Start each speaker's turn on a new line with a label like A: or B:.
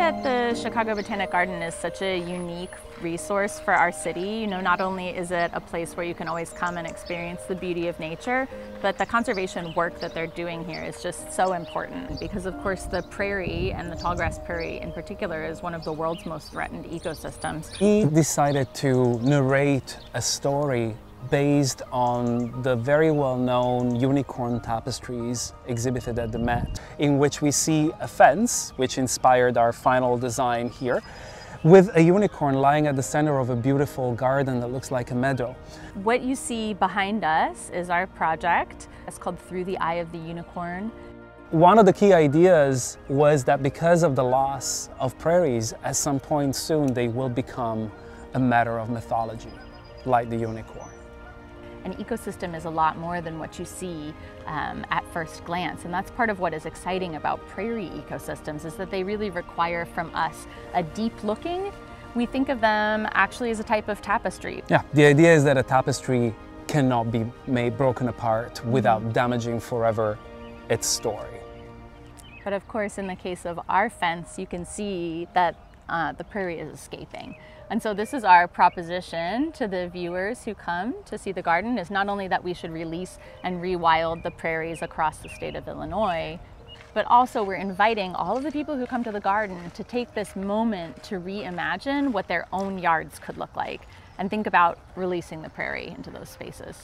A: that the Chicago Botanic Garden is such a unique resource for our city. You know, not only is it a place where you can always come and experience the beauty of nature, but the conservation work that they're doing here is just so important because, of course, the prairie and the tallgrass prairie in particular is one of the world's most threatened ecosystems.
B: He decided to narrate a story based on the very well-known Unicorn Tapestries exhibited at the Met, in which we see a fence, which inspired our final design here, with a unicorn lying at the center of a beautiful garden that looks like a meadow.
A: What you see behind us is our project. It's called Through the Eye of the Unicorn.
B: One of the key ideas was that because of the loss of prairies, at some point soon they will become a matter of mythology, like the unicorn.
A: An ecosystem is a lot more than what you see at first glance, and that's part of what is exciting about prairie ecosystems is that they really require from us a deep looking. We think of them actually as a type of tapestry.
B: Yeah, the idea is that a tapestry cannot be broken apart without damaging forever its story.
A: But of course, in the case of our fence, you can see that the prairie is escaping. And so this is our proposition to the viewers who come to see the garden, is not only that we should release and rewild the prairies across the state of Illinois, but also we're inviting all of the people who come to the garden to take this moment to reimagine what their own yards could look like and think about releasing the prairie into those spaces.